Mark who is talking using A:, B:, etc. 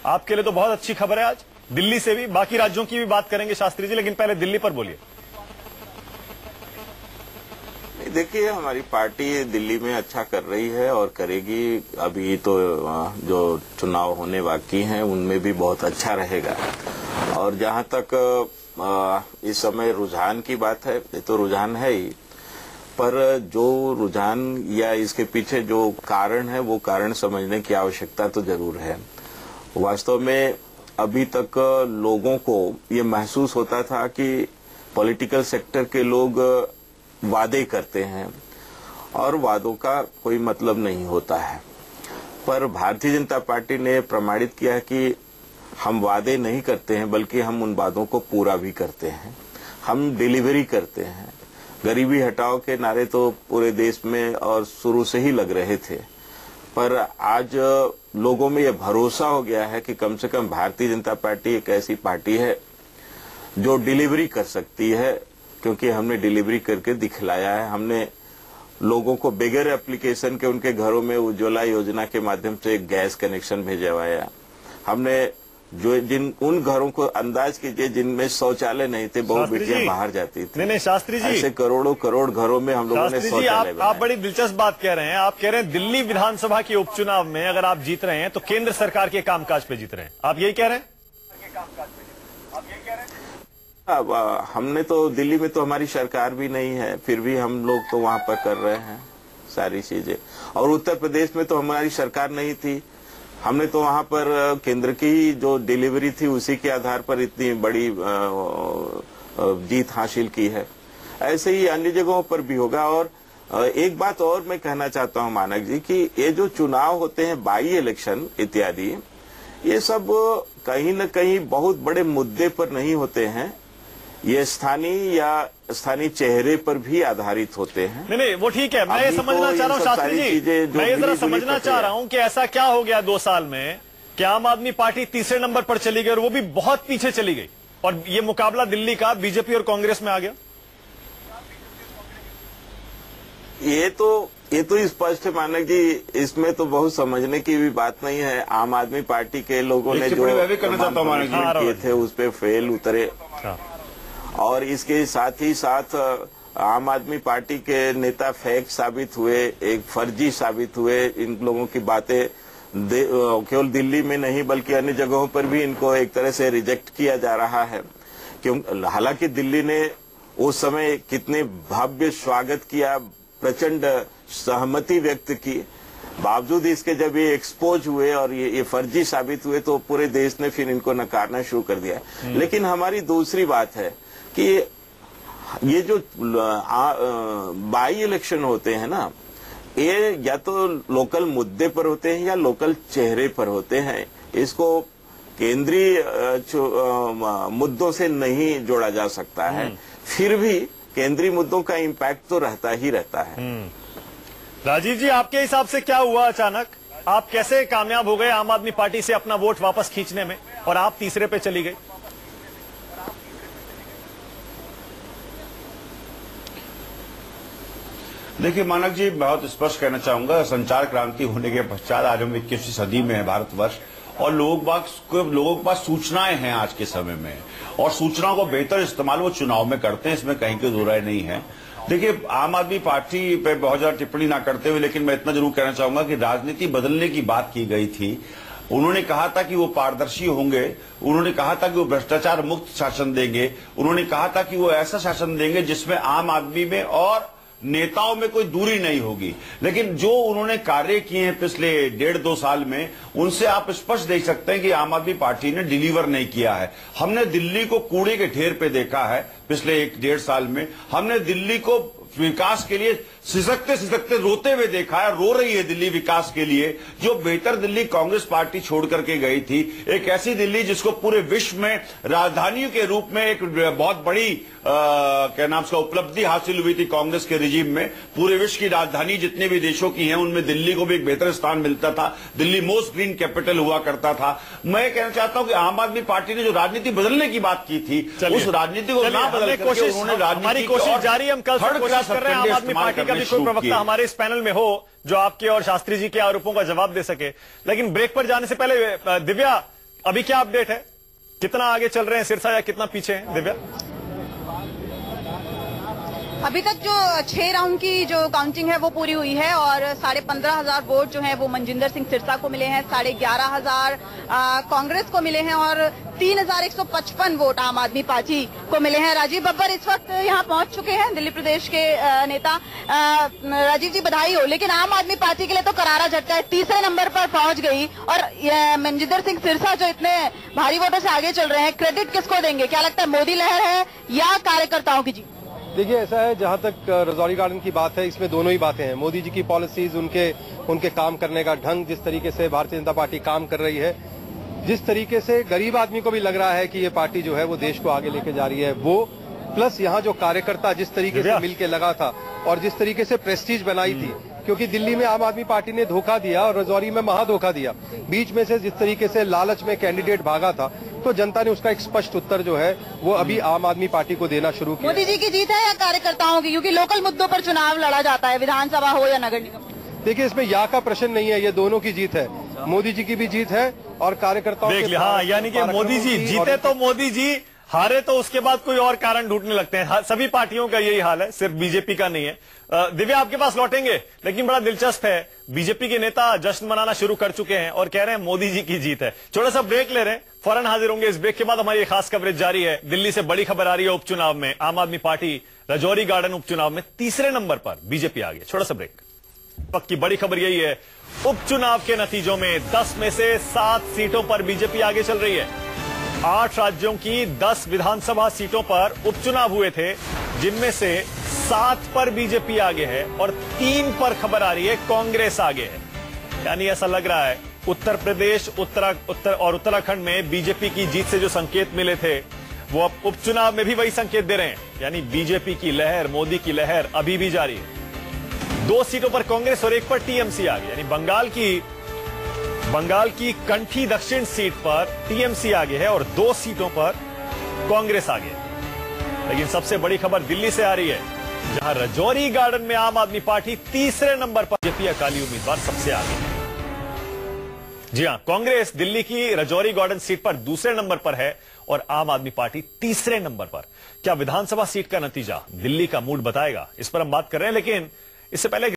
A: आपके लिए तो बहुत अच्छी खबर है आज, दिल्ली से भी, बाकी राज्यों की भी बात करेंगे शास्त्री जी, लेकिन पहले दिल्ली पर बोलिए।
B: देखिए, हमारी पार्टी दिल्ली में अच्छा कर रही है और करेगी। अभी तो जो चुनाव होने बाकी हैं उनमें भी बहुत अच्छा रहेगा। और जहां तक इस समय रुझान की बात है, ये तो रुझान है ही, पर जो रुझान या इसके पीछे जो कारण है वो कारण समझने की आवश्यकता तो जरूर है। वास्तव में अभी तक लोगों को ये महसूस होता था कि पॉलिटिकल सेक्टर के लोग वादे करते हैं और वादों का कोई मतलब नहीं होता है। पर भारतीय जनता पार्टी ने प्रमाणित किया कि हम वादे नहीं करते हैं, बल्कि हम उन वादों को पूरा भी करते हैं, हम डिलीवरी करते हैं। गरीबी हटाओ के नारे तो पूरे देश में और शुरू से ही लग रहे थे, पर आज लोगों में यह भरोसा हो गया है कि कम से कम भारतीय जनता पार्टी एक ऐसी पार्टी है जो डिलीवरी कर सकती है, क्योंकि हमने डिलीवरी करके दिखलाया है। हमने लोगों को बगैर एप्लीकेशन के उनके घरों में उज्ज्वला योजना के माध्यम से एक गैस कनेक्शन भेजवाया। हमने जो उन घरों को अंदाज कीजिए जिनमें शौचालय नहीं थे, बहु बेटियां बाहर जाती थी।
A: नहीं शास्त्री जी,
B: ऐसे करोड़ों करोड़ घरों में हम लोगों ने शौचालय बनाए।
A: आप बड़ी दिलचस्प बात कह रहे हैं। आप कह रहे हैं दिल्ली विधानसभा के उपचुनाव में अगर आप जीत रहे हैं तो केंद्र सरकार के कामकाज पे जीत रहे हैं, आप यही कह रहे हैं?
B: अब हमने तो दिल्ली में तो हमारी सरकार भी नहीं है, फिर भी हम लोग तो वहां पर कर रहे हैं सारी चीजें। और उत्तर प्रदेश में तो हमारी सरकार नहीं थी, हमने तो वहां पर केंद्र की जो डिलीवरी थी उसी के आधार पर इतनी बड़ी जीत हासिल की है। ऐसे ही अन्य जगहों पर भी होगा। और एक बात और मैं कहना चाहता हूं मानक जी कि ये जो चुनाव होते हैं, बाई इलेक्शन इत्यादि, ये सब कहीं न कहीं बहुत बड़े मुद्दे पर नहीं होते हैं, ये स्थानीय चेहरे पर भी आधारित होते हैं।
A: नहीं वो ठीक है, मैं ये समझना चाह रहा हूँ शास्त्री जी, मैं ये जरा समझना चाह रहा हूँ कि ऐसा क्या हो गया 2 साल में कि आम आदमी पार्टी तीसरे नंबर पर चली गई और वो भी बहुत पीछे चली गई, और ये मुकाबला दिल्ली का बीजेपी और कांग्रेस में आ गया।
B: ये तो स्पष्ट है मानक जी, इसमें तो बहुत समझने की भी बात नहीं है। आम आदमी पार्टी के लोगों ने जो किए थे उस पर फेल उतरे, और इसके साथ ही साथ आम आदमी पार्टी के नेता फेक साबित हुए, एक फर्जी साबित हुए। इन लोगों की बातें केवल दिल्ली में नहीं बल्कि अन्य जगहों पर भी इनको एक तरह से रिजेक्ट किया जा रहा है। हालांकि दिल्ली ने उस समय कितने भव्य स्वागत किया, प्रचंड सहमति व्यक्त की, बावजूद इसके जब ये एक्सपोज हुए और ये फर्जी साबित हुए तो पूरे देश ने फिर इनको नकारना शुरू कर दिया। लेकिन हमारी दूसरी बात है कि ये जो बाई इलेक्शन होते हैं ना, ये या तो लोकल मुद्दे पर होते हैं या लोकल चेहरे पर होते हैं। इसको केंद्रीय मुद्दों से नहीं जोड़ा जा सकता है, फिर भी केंद्रीय मुद्दों का इम्पैक्ट तो रहता ही रहता है।
A: राजीव जी, आपके हिसाब से क्या हुआ अचानक? आप कैसे कामयाब हो गए आम आदमी पार्टी से अपना वोट वापस खींचने में और आप तीसरे पे चली गई?
C: देखिए मानक जी, बहुत स्पष्ट कहना चाहूंगा, संचार क्रांति होने के पश्चात आज हम 21वीं सदी में है भारतवर्ष, और लोगों के पास सूचनाएं हैं आज के समय में, और सूचनाओं को बेहतर इस्तेमाल वो चुनाव में करते हैं, इसमें कहीं कोई दो राय नहीं है। देखिए, आम आदमी पार्टी पे बहुत ज्यादा टिप्पणी ना करते हुए, लेकिन मैं इतना जरूर कहना चाहूंगा कि राजनीति बदलने की बात की गई थी। उन्होंने कहा था कि वो पारदर्शी होंगे, उन्होंने कहा था कि वो भ्रष्टाचार मुक्त शासन देंगे, उन्होंने कहा था कि वो ऐसा शासन देंगे जिसमें आम आदमी में और नेताओं में कोई दूरी नहीं होगी। लेकिन जो उन्होंने कार्य किए हैं पिछले 1.5-2 साल में, उनसे आप स्पष्ट देख सकते हैं कि आम आदमी पार्टी ने डिलीवर नहीं किया है। हमने दिल्ली को कूड़े के ढेर पे देखा है पिछले 1-1.5 साल में। हमने दिल्ली को विकास के लिए सिसकते सिसकते रोते हुए देखा है, रो रही है दिल्ली विकास के लिए। जो बेहतर दिल्ली कांग्रेस पार्टी छोड़ करके गई थी, एक ऐसी दिल्ली जिसको पूरे विश्व में राजधानियों के रूप में एक बहुत बड़ी क्या नाम उसका उपलब्धि हासिल हुई थी कांग्रेस के रिजीम में। पूरे विश्व की राजधानी जितने भी देशों की हैं उनमें दिल्ली को भी एक बेहतर स्थान मिलता था। दिल्ली मोस्ट ग्रीन कैपिटल हुआ करता था। मैं कहना चाहता हूं कि आम आदमी पार्टी ने जो राजनीति बदलने की बात की थी, उस राजनीति को ना बदल करके उन्होंने
A: राजनीति कोशिश जारी, हम कल कोशिश कर रहे हैं आम आदमी पार्टी का भी कोई प्रवक्ता हमारे इस पैनल में हो जो आपके और शास्त्री जी के आरोपों का जवाब दे सके। लेकिन ब्रेक पर जाने से पहले दिव्या, अभी क्या अपडेट है, कितना आगे चल रहे हैं सिरसा या कितना पीछे हैं दिव्या?
D: अभी तक जो 6 राउंड की जो काउंटिंग है वो पूरी हुई है और 15,500 वोट जो हैं वो मनजिंदर सिंह सिरसा को मिले हैं, 11,500 कांग्रेस को मिले हैं और 3,155 वोट आम आदमी पार्टी को मिले हैं। राजीव बब्बर इस वक्त यहाँ पहुंच चुके हैं, दिल्ली प्रदेश के नेता। राजीव जी बधाई हो, लेकिन आम आदमी पार्टी के लिए तो करारा झटका है, तीसरे नंबर पर पहुंच गई और मनजिंदर सिंह सिरसा जो इतने भारी वोटों से आगे चल रहे हैं, क्रेडिट किसको देंगे? क्या लगता है मोदी लहर है या कार्यकर्ताओं की जीत?
E: देखिए ऐसा है, जहां तक रजौरी गार्डन की बात है, इसमें दोनों ही बातें हैं। मोदी जी की पॉलिसीज, उनके काम करने का ढंग, जिस तरीके से भारतीय जनता पार्टी काम कर रही है, जिस तरीके से गरीब आदमी को भी लग रहा है कि ये पार्टी जो है वो देश को आगे लेके जा रही है, वो प्लस यहाँ जो कार्यकर्ता जिस तरीके से मिलके लगा था और जिस तरीके से प्रेस्टीज बनाई थी, क्योंकि दिल्ली में आम आदमी पार्टी ने धोखा दिया और रजौरी में महा धोखा दिया। बीच में से जिस तरीके से लालच में कैंडिडेट भागा था, तो जनता ने उसका एक स्पष्ट उत्तर जो है वो अभी आम आदमी पार्टी को देना शुरू किया।
D: मोदी जी की जीत है या कार्यकर्ताओं की? क्योंकि लोकल मुद्दों पर चुनाव लड़ा जाता है, विधानसभा हो या नगर निगम।
E: देखिए इसमें या का प्रश्न नहीं है, ये दोनों की जीत है। मोदी जी की भी जीत है और कार्यकर्ताओं
A: देख लिया। हाँ, यानी कि मोदी जी जीते तो मोदी जी, हारे तो उसके बाद कोई और कारण ढूंढने लगते हैं। सभी पार्टियों का यही हाल है, सिर्फ बीजेपी का नहीं है। दिव्या आपके पास लौटेंगे, लेकिन बड़ा दिलचस्प है, बीजेपी के नेता जश्न मनाना शुरू कर चुके हैं और कह रहे हैं मोदी जी की जीत है। छोटा सा ब्रेक ले रहे हैं, फौरन हाजिर होंगे। इस ब्रेक के बाद हमारी खास कवरेज जारी है। दिल्ली से बड़ी खबर आ रही है उपचुनाव में, आम आदमी पार्टी रजौरी गार्डन उपचुनाव में तीसरे नंबर पर बीजेपी आ गई। छोटा सा ब्रेक। वक्त की बड़ी खबर यही है, उपचुनाव के नतीजों में 10 में से 7 सीटों पर बीजेपी आगे चल रही है। 8 राज्यों की 10 विधानसभा सीटों पर उपचुनाव हुए थे, जिनमें से 7 पर बीजेपी आगे है और 3 पर खबर आ रही है कांग्रेस आगे है। यानी ऐसा लग रहा है उत्तर प्रदेश, उत्तराखंड में बीजेपी की जीत से जो संकेत मिले थे, वो अब उपचुनाव में भी वही संकेत दे रहे हैं। यानी बीजेपी की लहर, मोदी की लहर अभी भी जारी है। 2 सीटों पर कांग्रेस और 1 पर टीएमसी आ गई। यानी बंगाल की कंठी दक्षिण सीट पर टीएमसी आगे है और 2 सीटों पर कांग्रेस आगे है। लेकिन सबसे बड़ी खबर दिल्ली से आ रही है, जहां रजौरी गार्डन में आम आदमी पार्टी तीसरे नंबर पर, बीजेपी अकाली उम्मीदवार सबसे आगे है। जी हां, कांग्रेस दिल्ली की रजौरी गार्डन सीट पर दूसरे नंबर पर है और आम आदमी पार्टी तीसरे नंबर पर। क्या विधानसभा सीट का नतीजा दिल्ली का मूड बताएगा? इस पर हम बात कर रहे हैं, लेकिन इससे पहले